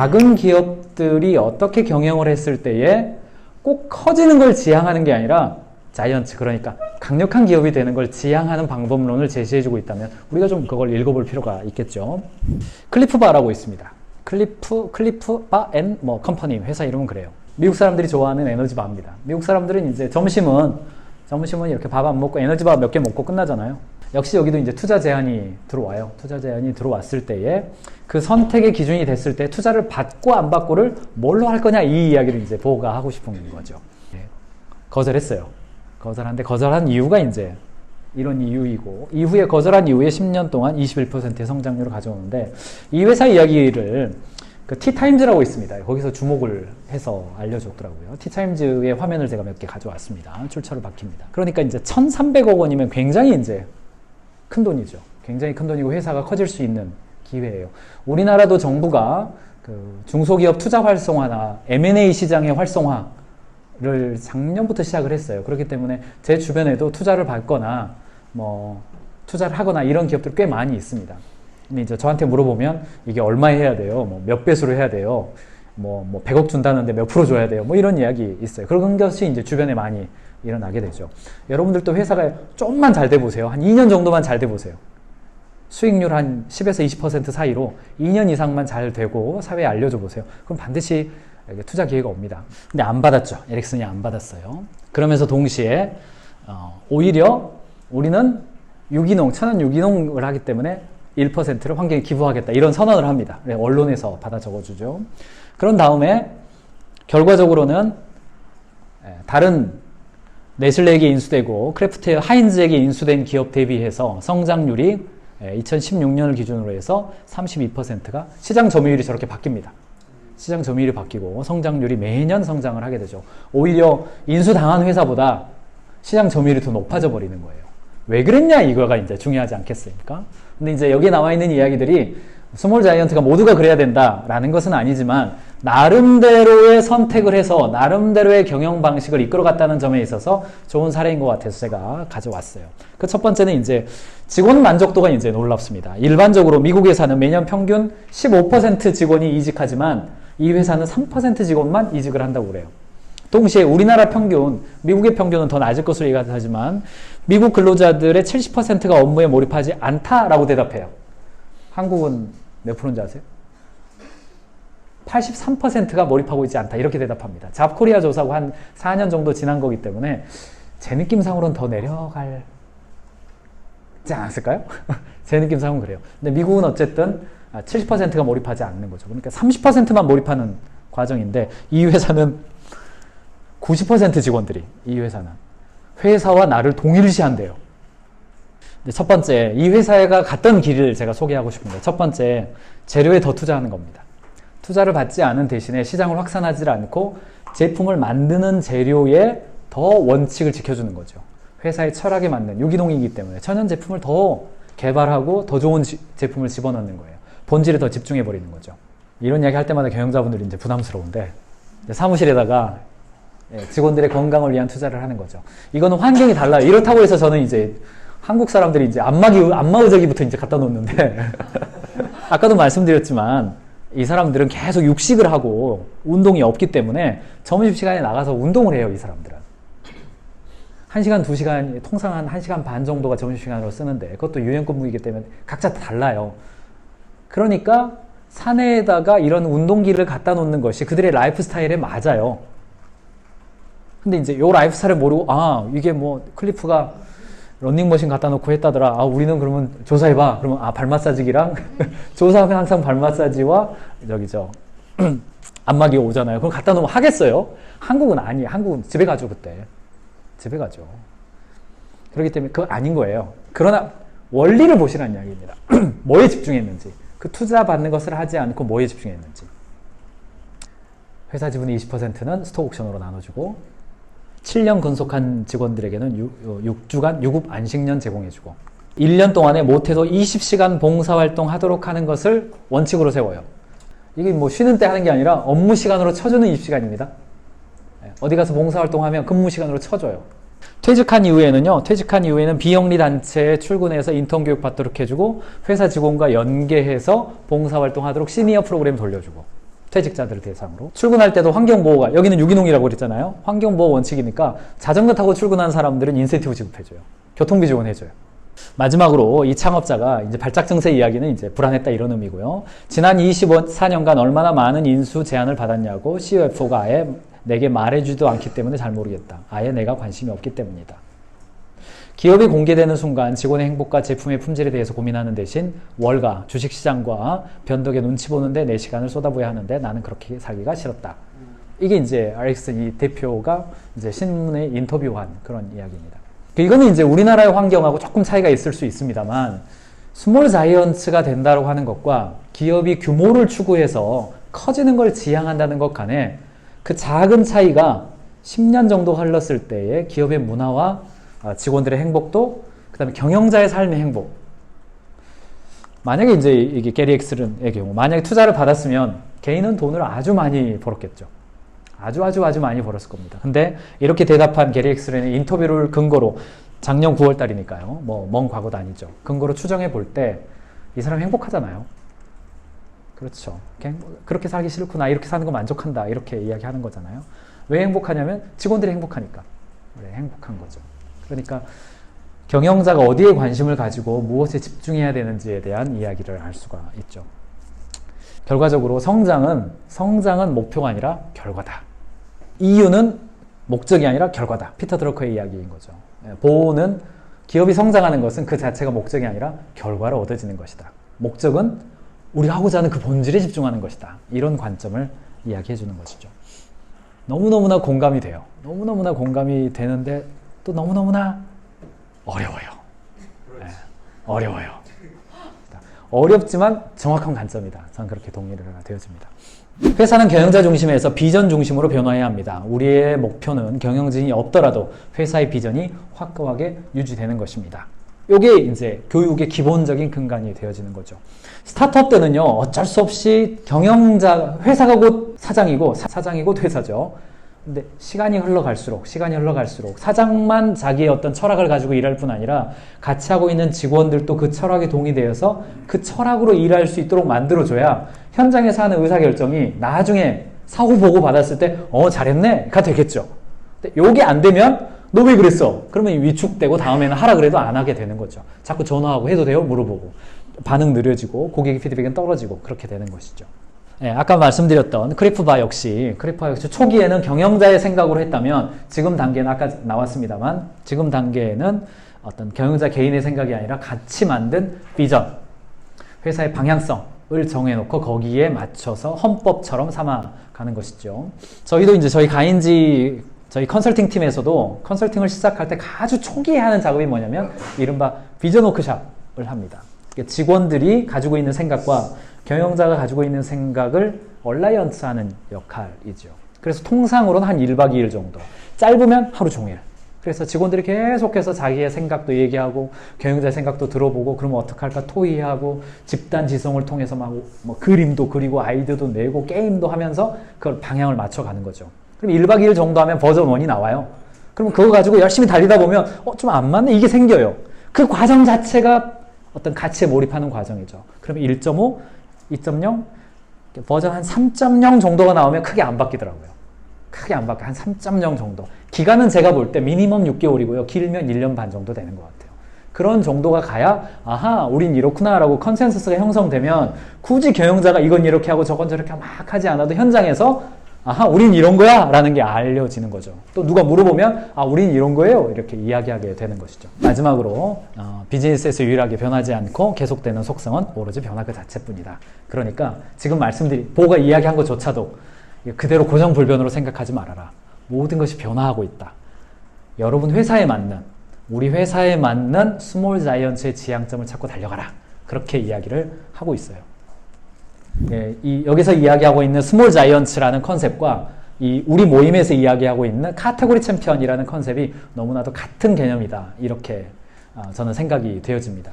작은 기업들이 어떻게 경영을 했을 때에 꼭 커지는 걸 지향하는 게 아니라 자이언츠, 그러니까 강력한 기업이 되는 걸 지향하는 방법론을 제시해주고 있다면 우리가 좀 그걸 읽어볼 필요가 있겠죠. 클리프 바라고 있습니다. 클리프 바 앤 뭐 컴퍼니, 회사 이름은 그래요. 미국 사람들이 좋아하는 에너지 바입니다. 미국 사람들은 이제 점심은 이렇게 밥 안 먹고 에너지 바 몇 개 먹고 끝나잖아요. 역시 여기도 이제 투자 제한이 들어와요. 투자 제한이 들어왔을 때에 그 선택의 기준이 됐을 때 투자를 받고 안 받고를 뭘로 할 거냐, 이 이야기를 이제 보호가 하고 싶은 거죠. 거절했어요. 거절한 이유가 이제 이런 이유이고, 이후에 거절한 이후에 10년 동안 21%의 성장률을 가져오는데, 이 회사 이야기를 그 티타임즈라고 있습니다. 거기서 주목을 해서 알려줬더라고요. 티타임즈의 화면을 제가 몇 개 가져왔습니다. 출처를 밝힙니다. 그러니까 이제 1,300억 원이면 굉장히 이제 큰 돈이죠. 굉장히 큰 돈이고 회사가 커질 수 있는 기회예요. 우리나라도 정부가 그 중소기업 투자 활성화나 M&A 시장의 활성화를 작년부터 시작을 했어요. 그렇기 때문에 제 주변에도 투자를 받거나 뭐 투자를 하거나 이런 기업들 꽤 많이 있습니다. 근데 이제 저한테 물어보면 이게 얼마에 해야 돼요? 뭐 몇 배수로 해야 돼요? 뭐 100억 준다는데 몇 프로 줘야 돼요? 뭐 이런 이야기 있어요. 그런 것이 이제 주변에 많이 일어나게 되죠. 여러분들도 회사가 좀만 잘 돼 보세요. 한 2년 정도만 잘 돼 보세요. 수익률 한 10에서 20% 사이로 2년 이상만 잘 되고 사회에 알려줘 보세요. 그럼 반드시 투자 기회가 옵니다. 근데 안 받았죠. 에릭슨이 안 받았어요. 그러면서 동시에 오히려 우리는 천연 유기농을 하기 때문에 1%를 환경에 기부하겠다, 이런 선언을 합니다. 언론에서 받아 적어주죠. 그런 다음에 결과적으로는 다른 네슬레에게 인수되고 크래프트 하인즈에게 인수된 기업 대비해서 성장률이 2016년을 기준으로 해서 32%가 시장 점유율이 저렇게 바뀝니다. 시장 점유율이 바뀌고 성장률이 매년 성장을 하게 되죠. 오히려 인수당한 회사보다 시장 점유율이 더 높아져 버리는 거예요. 왜 그랬냐, 이거가 이제 중요하지 않겠습니까? 근데 이제 여기에 나와 있는 이야기들이 스몰 자이언트가 모두가 그래야 된다라는 것은 아니지만, 나름대로의 선택을 해서 나름대로의 경영 방식을 이끌어갔다는 점에 있어서 좋은 사례인 것 같아서 제가 가져왔어요. 그 첫 번째는 이제 직원 만족도가 이제 놀랍습니다. 일반적으로 미국 회사는 매년 평균 15% 직원이 이직하지만 이 회사는 3% 직원만 이직을 한다고 그래요. 동시에 우리나라 평균, 미국의 평균은 더 낮을 것으로 얘기하지만 미국 근로자들의 70%가 업무에 몰입하지 않다라고 대답해요. 한국은 몇 프로인지 아세요? 83%가 몰입하고 있지 않다, 이렇게 대답합니다. 잡코리아 조사고 한 4년 정도 지난 거기 때문에 제 느낌상으로는 더 내려갈지 않았을까요? 제 느낌상은 그래요. 근데 미국은 어쨌든 70%가 몰입하지 않는 거죠. 그러니까 30%만 몰입하는 과정인데, 이 회사는 90% 직원들이, 이 회사는 회사와 나를 동일시한대요. 첫 번째, 이 회사가 갔던 길을 제가 소개하고 싶은데, 첫 번째, 재료에 더 투자하는 겁니다. 투자를 받지 않은 대신에 시장을 확산하지 않고 제품을 만드는 재료에 더 원칙을 지켜주는 거죠. 회사의 철학에 맞는, 유기농이기 때문에 천연 제품을 더 개발하고 더 좋은 제품을 집어넣는 거예요. 본질에 더 집중해버리는 거죠. 이런 이야기 할 때마다 경영자분들이 이제 부담스러운데, 사무실에다가 직원들의 건강을 위한 투자를 하는 거죠. 이거는 환경이 달라요. 이렇다고 해서 저는 이제 한국 사람들이 이제 안마의자기부터 이제 갖다 놓는데 아까도 말씀드렸지만 이 사람들은 계속 육식을 하고 운동이 없기 때문에 점심시간에 나가서 운동을 해요. 이 사람들은 1시간, 2시간, 통상 한 1시간 반 정도가 점심시간으로 쓰는데, 그것도 유연근무이기 때문에 각자 달라요. 그러니까 사내에다가 이런 운동기를 갖다 놓는 것이 그들의 라이프 스타일에 맞아요. 근데 이제 요 라이프 스타일을 모르고, 이게 뭐 클리프가 런닝머신 갖다 놓고 했다더라. 우리는 그러면 조사해봐. 그러면 발 마사지기랑 조사하면 항상 발 마사지와 안마기가 오잖아요. 그럼 갖다 놓으면 하겠어요? 한국은 아니에요. 한국은 집에 가죠. 그때 집에 가죠. 그렇기 때문에 그거 아닌 거예요. 그러나 원리를 보시라는 이야기입니다. 뭐에 집중했는지, 그 투자 받는 것을 하지 않고 뭐에 집중했는지. 회사 지분의 20%는 스톡 옵션으로 나눠주고, 7년 근속한 직원들에게는 6주간 유급 안식년 제공해주고, 1년 동안에 못해도 20시간 봉사활동 하도록 하는 것을 원칙으로 세워요. 이게 뭐 쉬는 때 하는 게 아니라 업무 시간으로 쳐주는 20시간입니다. 어디 가서 봉사활동하면 근무 시간으로 쳐줘요. 퇴직한 이후에는 비영리 단체에 출근해서 인턴 교육 받도록 해주고, 회사 직원과 연계해서 봉사활동 하도록 시니어 프로그램 돌려주고, 퇴직자들을 대상으로. 출근할 때도 환경보호가, 여기는 유기농이라고 그랬잖아요. 환경보호 원칙이니까 자전거 타고 출근하는 사람들은 인센티브 지급해줘요. 교통비 지원해줘요. 마지막으로 이 창업자가 이제 발작 증세 이야기는 이제 불안했다 이런 의미고요. 지난 24년간 얼마나 많은 인수 제안을 받았냐고 CFO가 아예 내게 말해주지도 않기 때문에 잘 모르겠다. 아예 내가 관심이 없기 때문이다. 기업이 공개되는 순간 직원의 행복과 제품의 품질에 대해서 고민하는 대신 월가, 주식시장과 변덕에 눈치 보는데 내 시간을 쏟아부어야 하는데 나는 그렇게 살기가 싫었다. 이게 이제 RX 이 대표가 이제 신문에 인터뷰한 그런 이야기입니다. 이거는 이제 우리나라의 환경하고 조금 차이가 있을 수 있습니다만 스몰 자이언츠가 된다고 하는 것과 기업이 규모를 추구해서 커지는 걸 지향한다는 것 간에 그 작은 차이가 10년 정도 흘렀을 때의 기업의 문화와 직원들의 행복도, 그 다음에 경영자의 삶의 행복. 만약에 이제 이게 게리 엑슬의 경우, 만약에 투자를 받았으면 개인은 돈을 아주 많이 벌었겠죠. 아주 많이 벌었을 겁니다. 근데 이렇게 대답한 게리 엑슬의 인터뷰를 근거로 작년 9월 달이니까요. 뭐 먼 과거도 아니죠. 근거로 추정해 볼 때 이 사람이 행복하잖아요. 그렇죠. 그렇게 살기 싫구나. 이렇게 사는 거 만족한다. 이렇게 이야기하는 거잖아요. 왜 행복하냐면 직원들이 행복하니까. 그래, 행복한 거죠. 그러니까 경영자가 어디에 관심을 가지고 무엇에 집중해야 되는지에 대한 이야기를 알 수가 있죠. 결과적으로 성장은 목표가 아니라 결과다. 이유는 목적이 아니라 결과다. 피터 드러커의 이야기인 거죠. 보호는 기업이 성장하는 것은 그 자체가 목적이 아니라 결과를 얻어지는 것이다. 목적은 우리가 하고자 하는 그 본질에 집중하는 것이다. 이런 관점을 이야기해 주는 것이죠. 너무너무나 공감이 돼요. 너무너무나 공감이 되는데 또 너무너무나 어려워요. 네, 어려워요. 어렵지만 정확한 관점이다. 저는 그렇게 동의를 되어집니다. 회사는 경영자 중심에서 비전 중심으로 변화해야 합니다. 우리의 목표는 경영진이 없더라도 회사의 비전이 확고하게 유지되는 것입니다. 이게 이제 교육의 기본적인 근간이 되어지는 거죠. 스타트업 때는요, 어쩔 수 없이 회사가 곧 사장이고, 사장이 곧 회사죠. 근데 시간이 흘러갈수록 사장만 자기의 어떤 철학을 가지고 일할 뿐 아니라 같이 하고 있는 직원들도 그 철학에 동의되어서 그 철학으로 일할 수 있도록 만들어줘야 현장에서 하는 의사결정이 나중에 사후 보고 받았을 때 잘했네 가 되겠죠. 근데 요게 안 되면 너 왜 그랬어? 그러면 위축되고 다음에는 하라 그래도 안 하게 되는 거죠. 자꾸 전화하고 해도 돼요? 물어보고 반응 느려지고 고객의 피드백은 떨어지고 그렇게 되는 것이죠. 네, 아까 말씀드렸던 크리프바 역시 초기에는 경영자의 생각으로 했다면 지금 단계는 아까 나왔습니다만 지금 단계에는 어떤 경영자 개인의 생각이 아니라 같이 만든 비전, 회사의 방향성을 정해놓고 거기에 맞춰서 헌법처럼 삼아가는 것이죠. 저희도 이제 저희 컨설팅 팀에서도 컨설팅을 시작할 때 아주 초기에 하는 작업이 뭐냐면 이른바 비전 워크샵을 합니다. 직원들이 가지고 있는 생각과 경영자가 가지고 있는 생각을 얼라이언스하는 역할이죠. 그래서 통상으로는 한 1박 2일 정도, 짧으면 하루 종일. 그래서 직원들이 계속해서 자기의 생각도 얘기하고 경영자의 생각도 들어보고 그러면 어떡할까 토의하고 집단 지성을 통해서 막 뭐 그림도 그리고 아이디어도 내고 게임도 하면서 그걸 방향을 맞춰가는 거죠. 그럼 1박 2일 정도 하면 버전 1이 나와요. 그럼 그거 가지고 열심히 달리다 보면 좀 안 맞네? 이게 생겨요. 그 과정 자체가 어떤 가치에 몰입하는 과정이죠. 그러면 1.5, 2.0, 버전 한 3.0 정도가 나오면 크게 안 바뀌더라고요. 크게 안 바뀌어요. 한 3.0 정도. 기간은 제가 볼 때 미니멈 6개월이고요. 길면 1년 반 정도 되는 것 같아요. 그런 정도가 가야 아하 우린 이렇구나 라고 컨센서스가 형성되면 굳이 경영자가 이건 이렇게 하고 저건 저렇게 막 하지 않아도 현장에서 아하 우린 이런 거야 라는 게 알려지는 거죠. 또 누가 물어보면 우린 이런 거예요 이렇게 이야기하게 되는 것이죠. 마지막으로 비즈니스에서 유일하게 변하지 않고 계속되는 속성은 오로지 변화 그 자체뿐이다. 그러니까 지금 말씀드린 보가 이야기한 것조차도 그대로 고정불변으로 생각하지 말아라. 모든 것이 변화하고 있다. 여러분 우리 회사에 맞는 스몰 자이언츠의 지향점을 찾고 달려가라. 그렇게 이야기를 하고 있어요. 여기서 이야기하고 있는 스몰 자이언츠라는 컨셉과 우리 모임에서 이야기하고 있는 카테고리 챔피언이라는 컨셉이 너무나도 같은 개념이다. 이렇게 저는 생각이 되어집니다.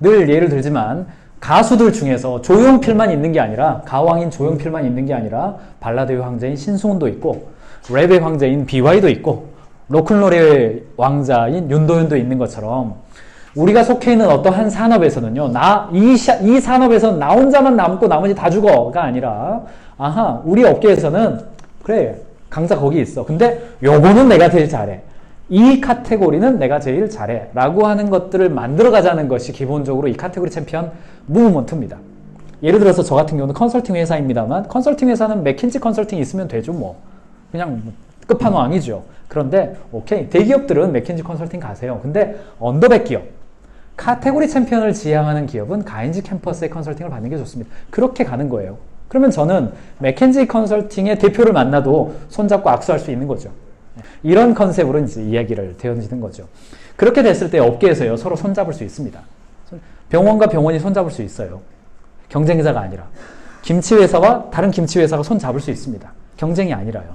늘 예를 들지만 가수들 중에서 조용필만 있는 게 아니라 가왕인 조용필만 있는 게 아니라 발라드의 황제인 신승훈도 있고 랩의 황제인 BY도 있고 로큰롤의 왕자인 윤도현도 있는 것처럼 우리가 속해 있는 어떠한 산업에서는요, 이 산업에서 나 혼자만 남고 나머지 다 죽어가 아니라, 아하, 우리 업계에서는, 그래, 강사 거기 있어. 근데 요거는 내가 제일 잘해. 이 카테고리는 내가 제일 잘해. 라고 하는 것들을 만들어 가자는 것이 기본적으로 이 카테고리 챔피언 무브먼트입니다. 예를 들어서 저 같은 경우는 컨설팅 회사입니다만, 컨설팅 회사는 맥킨지 컨설팅이 있으면 되죠, 뭐. 그냥 끝판왕이죠. 그런데, 오케이. 대기업들은 맥킨지 컨설팅 가세요. 근데 언더백 기업, 카테고리 챔피언을 지향하는 기업은 가인지 캠퍼스의 컨설팅을 받는 게 좋습니다. 그렇게 가는 거예요. 그러면 저는 맥켄지 컨설팅의 대표를 만나도 손잡고 악수할 수 있는 거죠. 이런 컨셉으로 이제 이야기를 되어지는 거죠. 그렇게 됐을 때 업계에서요, 서로 손잡을 수 있습니다. 병원과 병원이 손잡을 수 있어요. 경쟁자가 아니라. 김치회사와 다른 김치회사가 손잡을 수 있습니다. 경쟁이 아니라요.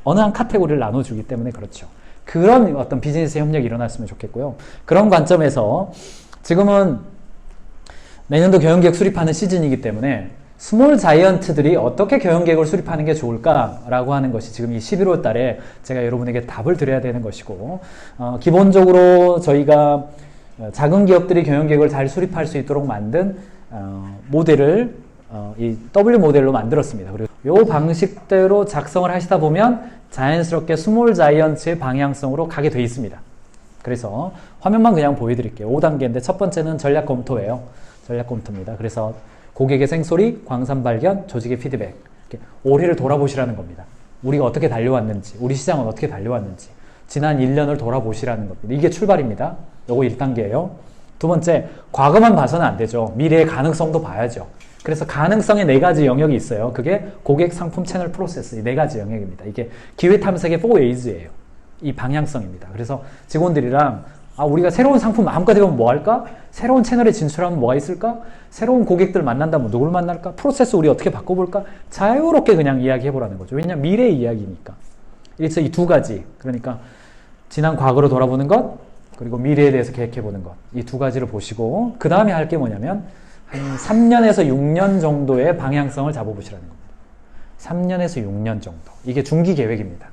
어느 한 카테고리를 나눠주기 때문에 그렇죠. 그런 어떤 비즈니스 협력이 일어났으면 좋겠고요. 그런 관점에서 지금은 내년도 경영계획 수립하는 시즌이기 때문에 스몰 자이언트들이 어떻게 경영계획을 수립하는 게 좋을까라고 하는 것이 지금 이 11월 달에 제가 여러분에게 답을 드려야 되는 것이고, 기본적으로 저희가 작은 기업들이 경영계획을 잘 수립할 수 있도록 만든 모델을 이 W 모델로 만들었습니다. 그리고 이 방식대로 작성을 하시다 보면 자연스럽게 스몰 자이언트의 방향성으로 가게 돼 있습니다. 그래서 화면만 그냥 보여드릴게요. 5단계인데 첫 번째는 전략 검토예요. 전략 검토입니다. 그래서 고객의 생소리, 광산 발견, 조직의 피드백. 이렇게 올해를 돌아보시라는 겁니다. 우리가 어떻게 달려왔는지, 우리 시장은 어떻게 달려왔는지, 지난 1년을 돌아보시라는 겁니다. 이게 출발입니다. 요거 1단계예요. 두 번째, 과거만 봐서는 안 되죠. 미래의 가능성도 봐야죠. 그래서 가능성의 4가지 영역이 있어요. 그게 고객, 상품, 채널, 프로세스, 이 4가지 영역입니다. 이게 기회 탐색의 4Ways예요. 이 방향성입니다. 그래서 직원들이랑 우리가 새로운 상품 마음껏 해보면 뭐 할까? 새로운 채널에 진출하면 뭐가 있을까? 새로운 고객들 만난다면 누굴 만날까? 프로세스 우리 어떻게 바꿔볼까? 자유롭게 그냥 이야기해보라는 거죠. 왜냐하면 미래의 이야기니까. 그래서 이 2가지, 그러니까 지난 과거로 돌아보는 것, 그리고 미래에 대해서 계획해보는 것, 이 2가지를 보시고 그 다음에 할 게 뭐냐면 한 3년에서 6년 정도의 방향성을 잡아보시라는 겁니다. 3년에서 6년 정도. 이게 중기 계획입니다.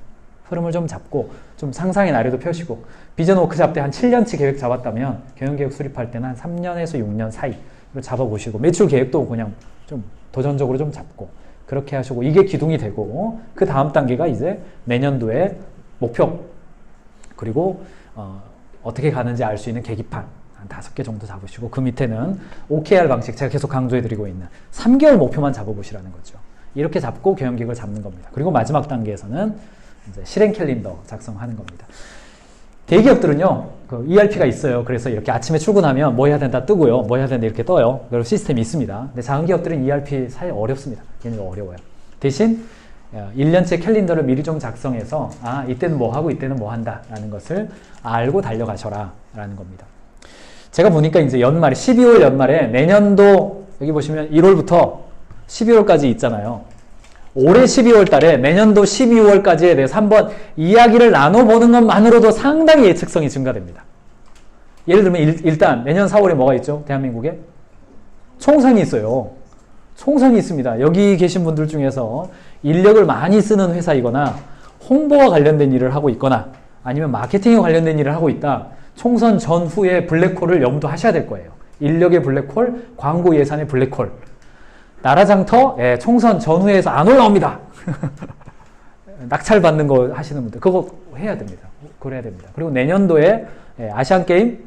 흐름을 좀 잡고 좀 상상의 나래도 펴시고 비전 워크샵 때 한 7년치 계획 잡았다면 경영계획 수립할 때는 한 3년에서 6년 사이로 잡아보시고 매출 계획도 그냥 좀 도전적으로 좀 잡고 그렇게 하시고 이게 기둥이 되고 그 다음 단계가 이제 내년도에 목표 그리고 어떻게 가는지 알 수 있는 계기판 한 5개 정도 잡으시고 그 밑에는 OKR 방식 제가 계속 강조해드리고 있는 3개월 목표만 잡아보시라는 거죠. 이렇게 잡고 경영계획을 잡는 겁니다. 그리고 마지막 단계에서는 이제 실행 캘린더 작성하는 겁니다. 대기업들은요, 그 ERP가 있어요. 그래서 이렇게 아침에 출근하면 뭐 해야 된다 뜨고요. 뭐 해야 된다 이렇게 떠요. 그리고 시스템이 있습니다. 근데 작은 기업들은 ERP 사이 어렵습니다. 얘는 어려워요. 대신 1년째 캘린더를 미리 좀 작성해서 이때는 뭐 하고 이때는 뭐 한다 라는 것을 알고 달려가셔라 라는 겁니다. 제가 보니까 이제 연말에 12월 연말에 내년도 여기 보시면 1월부터 12월까지 있잖아요. 올해 12월 달에 내년도 12월까지에 대해서 한번 이야기를 나눠보는 것만으로도 상당히 예측성이 증가됩니다. 예를 들면 일단 내년 4월에 뭐가 있죠? 대한민국에? 총선이 있어요. 총선이 있습니다. 여기 계신 분들 중에서 인력을 많이 쓰는 회사이거나 홍보와 관련된 일을 하고 있거나 아니면 마케팅에 관련된 일을 하고 있다. 총선 전후에 블랙홀을 염두하셔야 될 거예요. 인력의 블랙홀, 광고 예산의 블랙홀. 나라장터 총선 전후에서 안 올라옵니다. 낙찰받는 거 하시는 분들 그거 해야 됩니다. 그래야 됩니다. 그리고 내년도에 아시안게임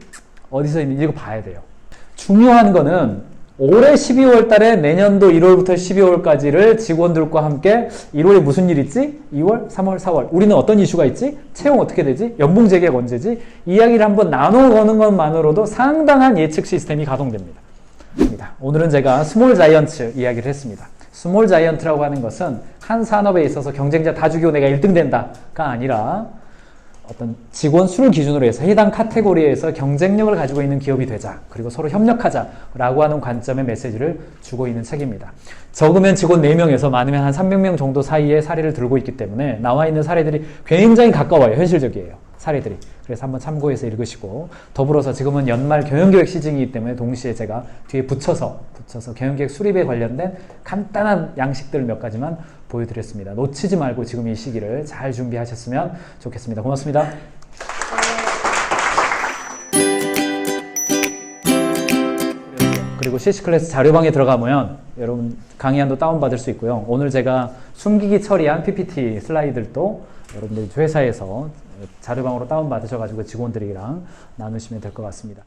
어디서 있는지 이거 봐야 돼요. 중요한 거는 올해 12월 달에 내년도 1월부터 12월까지를 직원들과 함께 1월에 무슨 일 있지? 2월, 3월, 4월 우리는 어떤 이슈가 있지? 채용 어떻게 되지? 연봉 재개가 언제지? 이야기를 한번 나눠보는 것만으로도 상당한 예측 시스템이 가동됩니다. 오늘은 제가 스몰 자이언트 이야기를 했습니다. 스몰 자이언트라고 하는 것은 한 산업에 있어서 경쟁자 다 죽이고 내가 1등 된다가 아니라 어떤 직원 수를 기준으로 해서 해당 카테고리에서 경쟁력을 가지고 있는 기업이 되자 그리고 서로 협력하자라고 하는 관점의 메시지를 주고 있는 책입니다. 적으면 직원 4명에서 많으면 한 300명 정도 사이의 사례를 들고 있기 때문에 나와 있는 사례들이 굉장히 가까워요. 현실적이에요. 사례들이. 그래서 한번 참고해서 읽으시고 더불어서 지금은 연말 경영계획 시즌이기 때문에 동시에 제가 뒤에 붙여서 경영계획 수립에 관련된 간단한 양식들 몇 가지만 보여드렸습니다. 놓치지 말고 지금 이 시기를 잘 준비하셨으면 좋겠습니다. 고맙습니다. 그리고 CC클래스 자료방에 들어가면 여러분 강의안도 다운받을 수 있고요. 오늘 제가 숨기기 처리한 PPT 슬라이드들도 여러분들이 회사에서 자료방으로 다운받으셔가지고 직원들이랑 나누시면 될 것 같습니다.